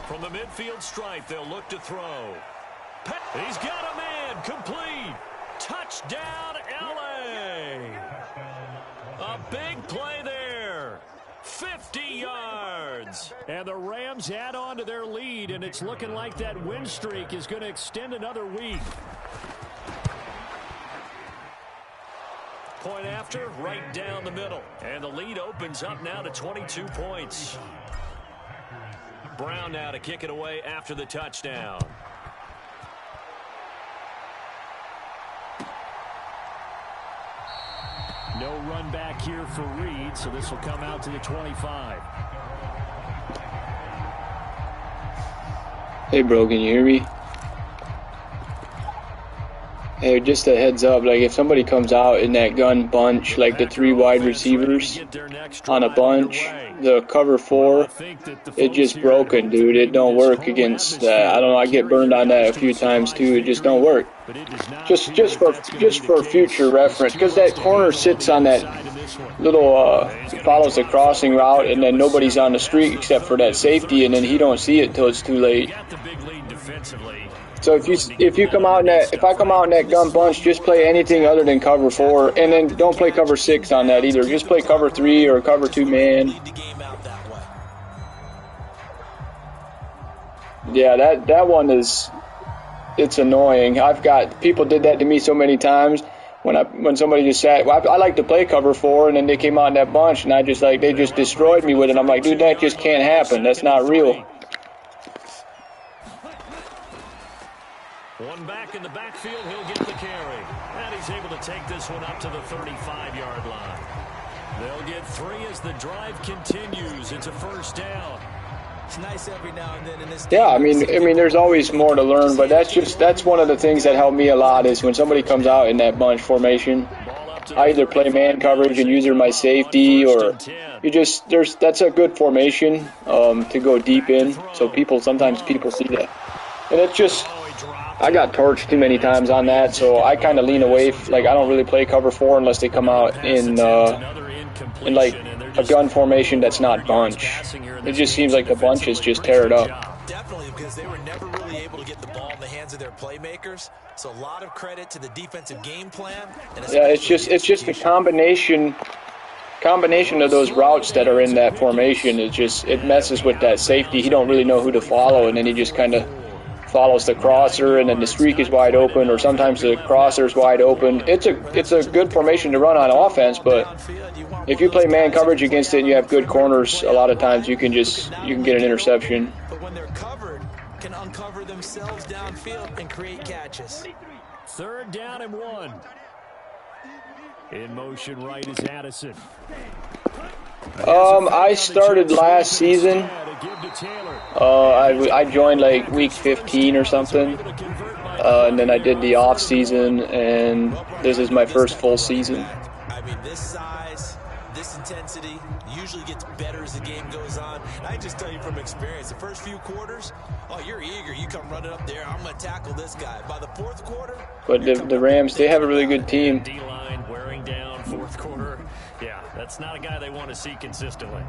From the midfield stripe, they'll look to throw. He's got a man. Complete. Touchdown, LA. A big play there. 50 yards. And the Rams add on to their lead, and it's looking like that win streak is going to extend another week. Point after, right down the middle. And the lead opens up now to 22 points. Brown now to kick it away after the touchdown. No run back here for Reed, so this will come out to the 25. Hey, bro, can you hear me? Hey, just a heads up, like if somebody comes out in that gun bunch, like the 3 wide receivers on a bunch, the cover 4, it's just broken, dude. It don't work against that. I don't know, I get burned on that a few times too. It just don't work. Just for future reference, because that corner sits on that little follows the crossing route, and then nobody's on the street except for that safety, and then he don't see it until it's too late. So if you come out in that, if I come out in that gun bunch, just play anything other than cover 4, and then don't play cover 6 on that either. Just play cover 3 or cover 2 man. Yeah, that one is, it's annoying. I've got people did that to me so many times when somebody just sat. Well, I like to play cover 4, and then they came out in that bunch, and I just like they just destroyed me with it. I'm like, dude, that just can't happen. That's not real. One back in the backfield, he'll get the carry. And he's able to take this one up to the 35-yard line. They'll get 3 as the drive continues. It's a first down. It's nice every now and then in this Yeah, I mean, there's always more to learn, but that's one of the things that helped me a lot is when somebody comes out in that bunch formation, I either play man coverage and use my safety, or that's a good formation to go deep in. So sometimes people see that, and it's just I got torched too many times on that, so I kind of lean away. Like I don't really play cover 4 unless they come out in like a gun formation that's not bunch. It just seems like the bunches just tear it up. Definitely, because they were never really able to get the ball in the hands of their playmakers. So a lot of credit to the defensive game plan. Yeah, it's just a combination of those routes that are in that formation. It messes with that safety. He don't really know who to follow, and then he just kind of follows the crosser, and then the streak is wide open, or sometimes the crosser is wide open. It's a good formation to run on offense, but if you play man coverage against it and you have good corners, a lot of times you can get an interception. But when they're covered, can uncover themselves downfield and create catches. 3rd down and 1. In motion right is Addison. I started last season. I joined like week 15 or something, and then I did the off season, and this is my first full season. I mean, this size, this intensity usually gets better as the game goes on. And I just tell you from experience, the first few quarters, oh, you're eager. You come running up there. I'm going to tackle this guy. By the 4th quarter, but the Rams, they have a really good team. D-line wearing down 4th quarter. Yeah, that's not a guy they want to see consistently.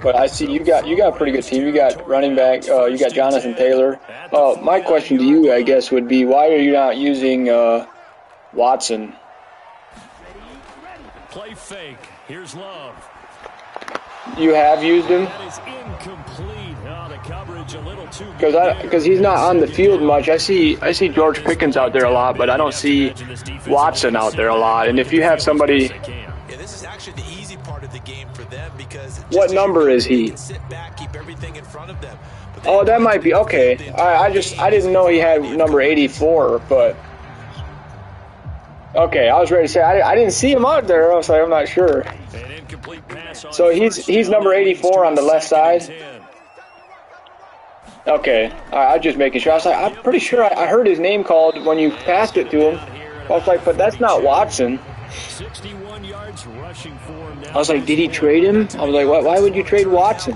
But I see you got a pretty good team. You got running back. You got Jonathan Taylor. My question to you, I guess, would be why are you not using Watson? Play fake. Here's Love. You have used him? That is incomplete. The coverage a little too because he's not on the field much. I see George Pickens out there a lot, but I don't see Watson out there a lot. And if you have somebody, this is actually the easy part of the game for them because what number is he? Sit back, keep everything in front of them. Oh, that might be okay. I didn't know he had number 84, but okay, I was ready to say I didn't see him out there. I was like, I'm not sure. So he's number 84 on the left side. Okay, I'm just making sure. I was like, I'm pretty sure I heard his name called when you passed it to him. I was like, but that's not Watson. 61 yards rushing for him now. I was like, did he trade him? I was like, why would you trade Watson?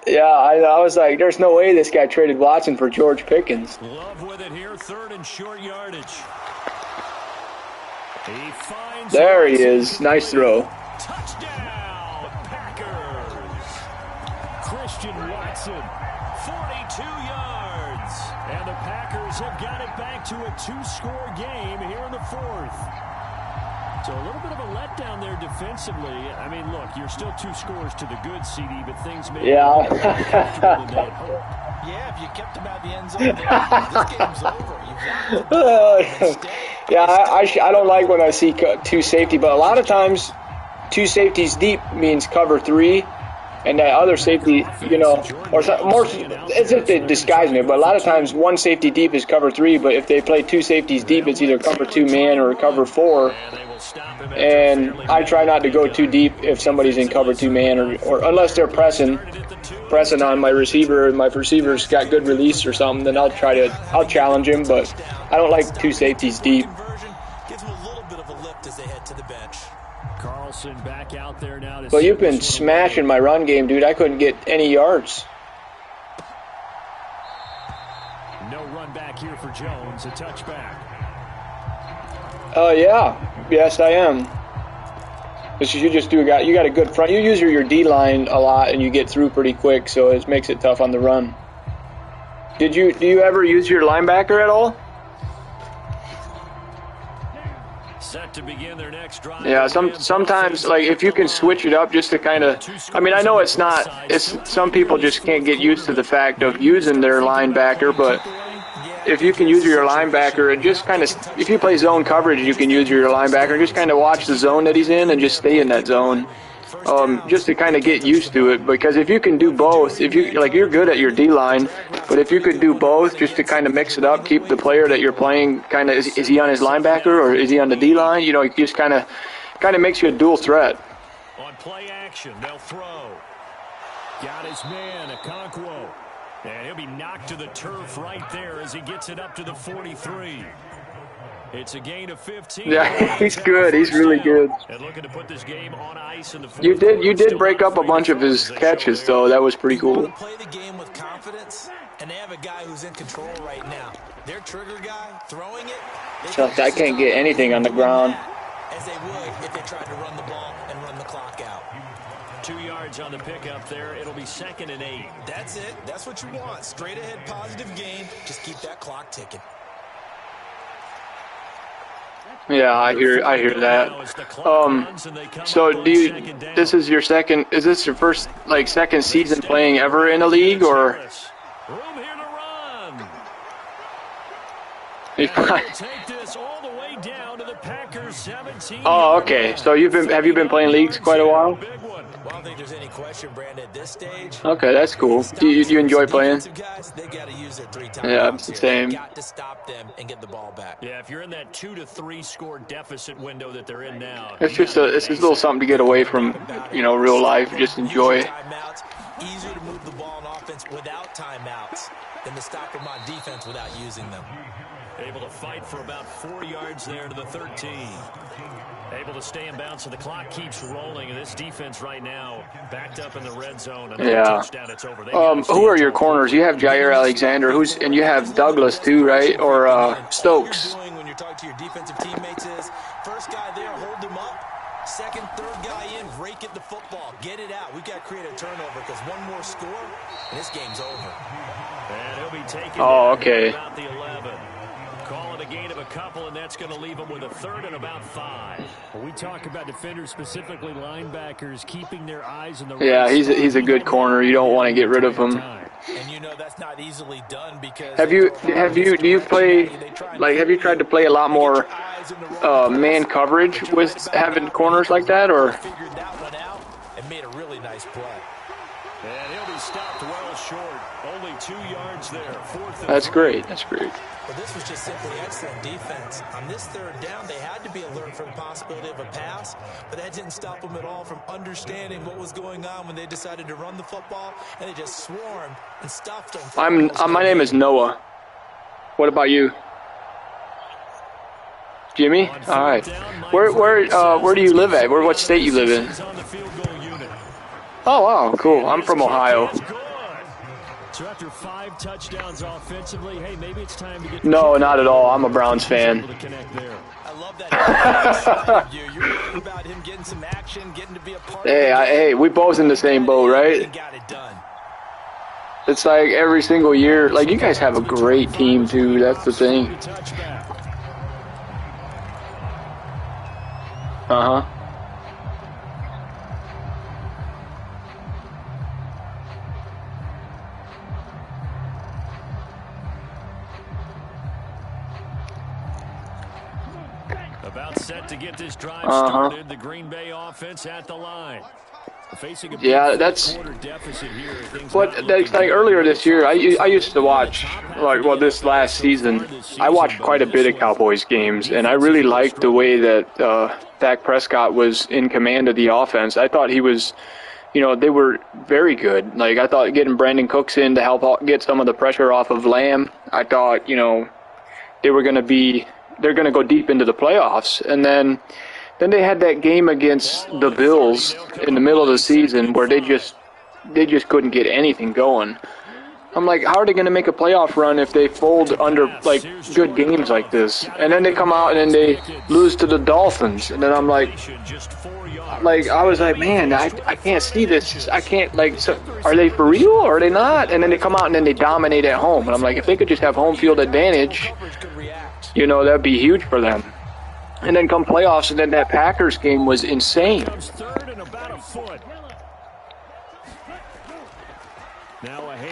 Yeah, I was like, there's no way this guy traded Watson for George Pickens. Love with it here, 3rd and short yardage. He finds there he is. Nice throw. Touchdown, Packers. Christian Watson, 42 yards. And the Packers have got it back to a 2-score game here in the 4th. So a little bit of a letdown there defensively. I mean, look, you're still 2 scores to the good, CD, but things may be more comfortable than they had hoped. Yeah, if you kept him out the end zone, this game's over. Yeah, I don't like when I see 2 safety, but a lot of times 2 safeties deep means cover 3, and that other safety, or more, it's if they disguise me, but a lot of times 1 safety deep is cover 3, but if they play 2 safeties deep, it's either cover 2 man or cover 4. And I try not to go too deep if somebody's in cover 2 man or unless they're pressing on my receiver and my receiver's got good release or something, then I'll challenge him, but I don't like 2 safeties deep. Carlson back out there now. But you've been smashing my run game, dude. I couldn't get any yards. No run back here for Jones, a touchback. Yeah. Yes, I am. You got a good front. You use your D-line a lot, and you get through pretty quick, so it makes it tough on the run. Do you ever use your linebacker at all? Set to begin their next drive. Yeah, sometimes, like, if you can switch it up just to kind of, I mean, I know some people just can't get used to the fact of using their linebacker, but if you can use your linebacker and just kind of, if you play zone coverage, you can use your linebacker and just kind of watch the zone that he's in and just stay in that zone. just to kind of get used to it. Because if you can do both, if you like, you're good at your D-line, but if you could do both, just to kind of mix it up, keep the player that you're playing kind of, is he on his linebacker or is he on the D-line? You know, it just kind of makes you a dual threat. On play action, they'll throw. Got his man, Okonkwo. And he'll be knocked to the turf right there as he gets it up to the 43. It's a gain of 15. Yeah, he's good. He's really good. And looking to put this game on ice in the you did break up a bunch of his catches, though. That was pretty cool. Play the game with confidence, and they have a guy who's in control right now. Their trigger guy throwing it. I can't get anything on the ground. As they would if they tried to run the ball and run the clock out. 2 yards on the pickup there. It'll be 2nd and 8. That's it. That's what you want. Straight ahead, positive gain. Just keep that clock ticking. Yeah, I hear that. So this is your second, is this your first, like, second season playing ever in a league, or? Room here to run. Take this all the way down to the Packers 17. Oh, okay. So have you been playing leagues quite a while? Well, I don't think there's any question, Brandon, at this stage. Okay, that's cool. Do you enjoy playing? Guys, they got to use their 3 times. Yeah, same. Got to stop them and get the ball back. Yeah, if you're in that 2 to 3 score deficit window that they're in now. It's just a little something to get away from, you know, real life. Just enjoy. Easier to move the ball on offense without timeouts than to stop them on defense without using them. Able to fight for about 4 yards there to the 13. Able to stay in bounds, so the clock keeps rolling. And this defense right now backed up in the red zone. Yeah. Touchdown, it's over. Who are your corners? You have Jair Alexander, and you have Douglas too, right? Or Stokes. When you're talking to your defensive teammates is first guy there, hold him up. Second, third guy in, rake at the football. Get it out. We've got to create a turnover because one more score, and this game's over. And he'll be taken okay. About the 11. Call it a gain of a couple, and that's going to leave him with a 3rd and about 5. When we talk about defenders, specifically linebackers, keeping their eyes on the yeah, he's a good corner. You don't want to get rid of him. And you know that's not easily done because have you tried to play a lot more man coverage with having corners like that, or? Figured that one out and made a really nice play. And he'll be stopped well short. Only 2 yards there. 4th and That's 3. great. That's great. Well, this was just simply excellent defense. On this 3rd down, they had to be alert for the possibility of a pass, but that didn't stop them at all from understanding what was going on when they decided to run the football, and they just swarmed and stuffed them. My name is Noah. What about you? Jimmy? All right. Where do you live at? What state you live in? Oh, wow, cool. I'm from Ohio. So after 5 touchdowns offensively, hey, maybe it's time to get. No, not at all. I'm a Browns fan. I love that. You're worried about him getting some action, getting to be a part. Hey, we both in the same boat, right? Got it done. It's like every single year. Like, you guys have a great team too. That's the thing. Uh huh. About set to get this drive started. The Green Bay offense at the line. Facing a that's quarter deficit here. what like earlier this year. I used to watch this last season. I watched quite a bit of Cowboys games, and I really liked the way that Dak Prescott was in command of the offense. I thought he was, they were very good. Like, I thought getting Brandon Cooks in to help get some of the pressure off of Lamb. I thought they're going to go deep into the playoffs, and then they had that game against the Bills in the middle of the season where they just couldn't get anything going. I'm like, how are they going to make a playoff run if they fold under like good games like this? And then they come out and then they lose to the Dolphins, and then I'm like I was like, man, I can't see this. I can't are they for real or are they not? And then they come out and then they dominate at home, and I'm like, if they could just have home field advantage, that'd be huge for them. And then come playoffs, and then that Packers game was insane.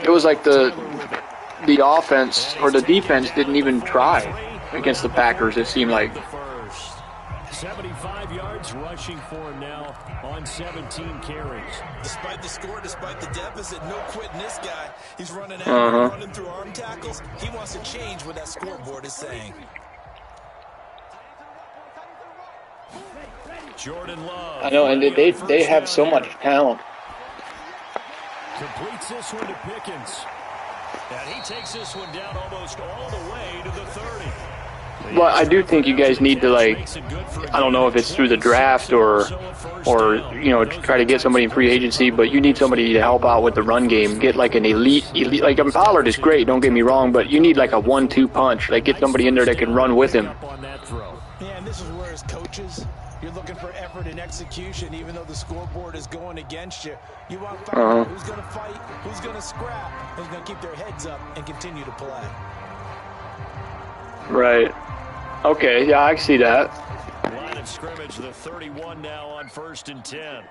It was like the offense or the defense didn't even try against the Packers, it seemed like. 75 yards rushing. rushing for him now on 17 carries. Despite the score, despite the deficit, no quitting this guy. He's running out, running through arm tackles. He wants to change what that scoreboard is saying. Jordan Love. I know, and they have so much talent. Completes this one to Pickens. And he takes this one down almost all the way to the 30. Well, I do think you guys need to, like, I don't know if it's through the draft or you know, try to get somebody in free agency, but you need somebody to help out with the run game. Get like an elite. Like, Pollard is great, don't get me wrong, but you need like a 1-2 punch. Like, get somebody in there that can run with him. Yeah, and this is where, as coaches, you're looking for effort and execution, even though the scoreboard is going against you. You want to find out who's going to fight, who's going to scrap, who's going to keep their heads up and continue to play. Right. Okay, yeah, I see that. Line of scrimmage, the 31 now on 1st and 10.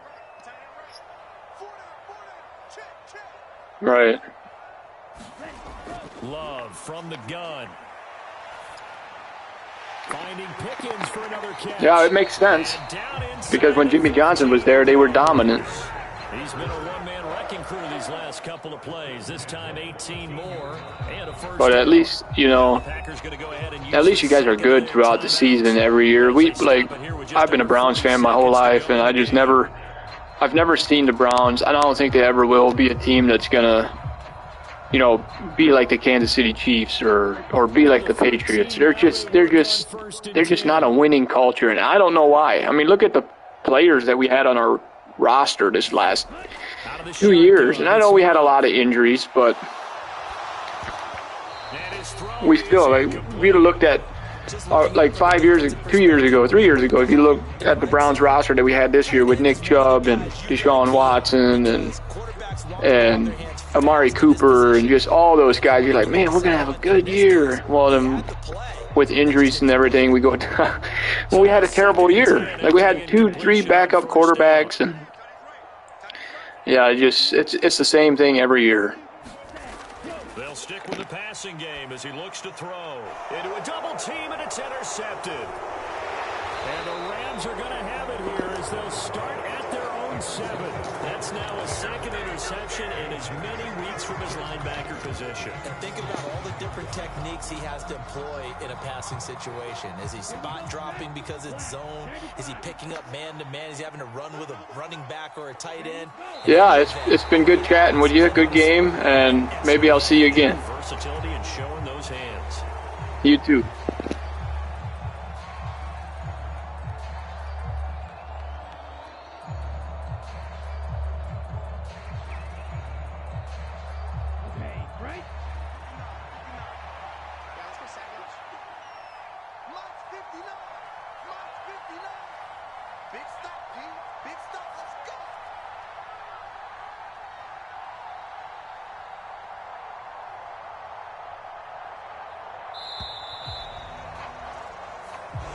Right. Love from the gun. Finding Pickens for another catch. Yeah, it makes sense. Because when Jimmy Johnson was there, they were dominant. He's been a one-man wrecking crew these last couple of plays. This time 18 more and a first. But at least, you know, at least you guys are good throughout the season every year. I've been a Browns fan my whole life, and I've never seen the Browns, and I don't think they ever will be a team that's gonna, you know, be like the Kansas City Chiefs or be like the Patriots. They're just not a winning culture, and I don't know why. I mean, look at the players that we had on our roster this last 2 years, and I know we had a lot of injuries, but we still, like, we'd have looked at like 2 years ago, 3 years ago, if you look at the Browns roster that we had this year with Nick Chubb and Deshaun Watson and Amari Cooper and just all those guys, you're like, man, we're going to have a good year. Well, then with injuries and everything, we go down. Well, we had a terrible year. Like, we had 2-3 backup quarterbacks, and yeah, it's the same thing every year. They'll stick with the passing game as he looks to throw into a double team, and it's intercepted. And the Rams are going to have it here as they'll start at their own 7. That's now a second interception in as many weeks from his linebacker position. And think about all the different techniques he has to employ in a passing situation. Is he spot dropping because it's zone? Is he picking up man-to-man? Is he having to run with a running back or a tight end? Yeah, it's been good chatting with you. Good game, and maybe I'll see you again. Versatility and showing those hands. You too.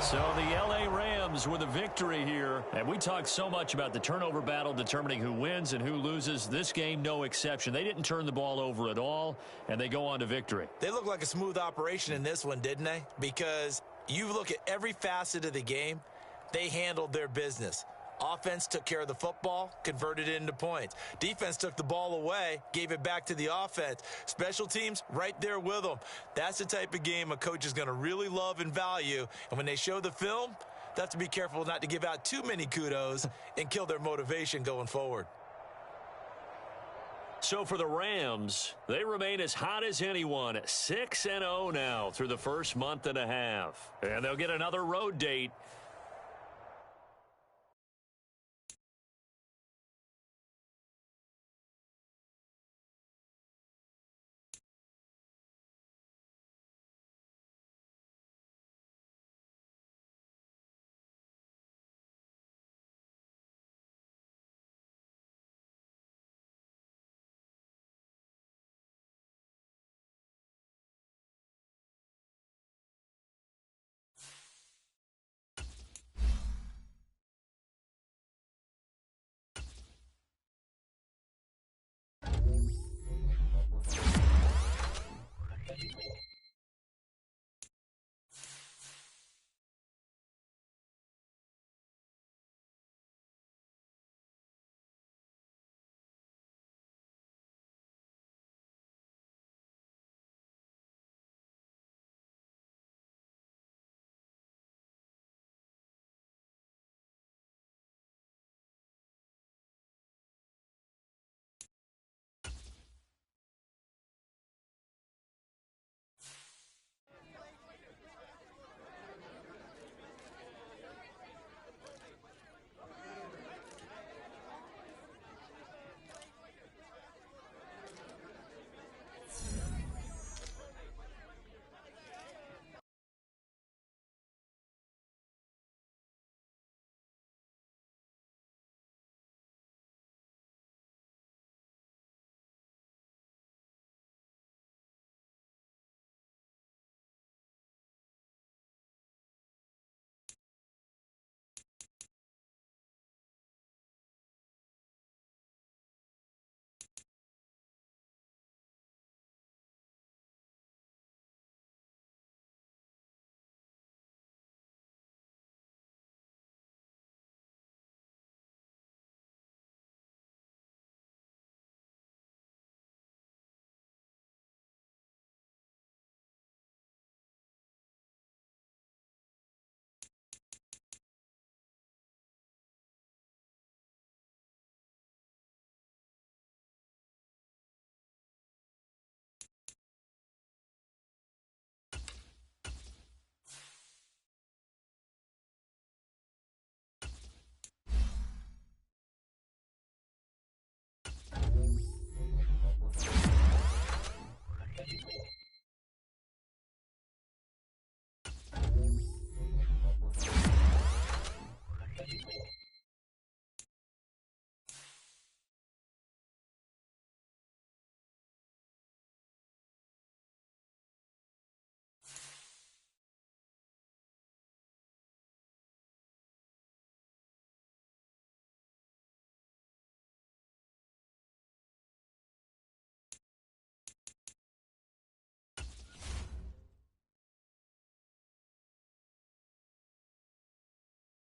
So the L.A. Rams with a victory here. And we talked so much about the turnover battle determining who wins and who loses. This game, no exception. They didn't turn the ball over at all, and they go on to victory. They look like a smooth operation in this one, didn't they? Because you look at every facet of the game, they handled their business. Offense took care of the football, converted it into points. Defense took the ball away, gave it back to the offense. Special teams, right there with them. That's the type of game a coach is going to really love and value. And when they show the film, they have to be careful not to give out too many kudos and kill their motivation going forward. So for the Rams, they remain as hot as anyone, 6-0 now through the first month and a half. And they'll get another road date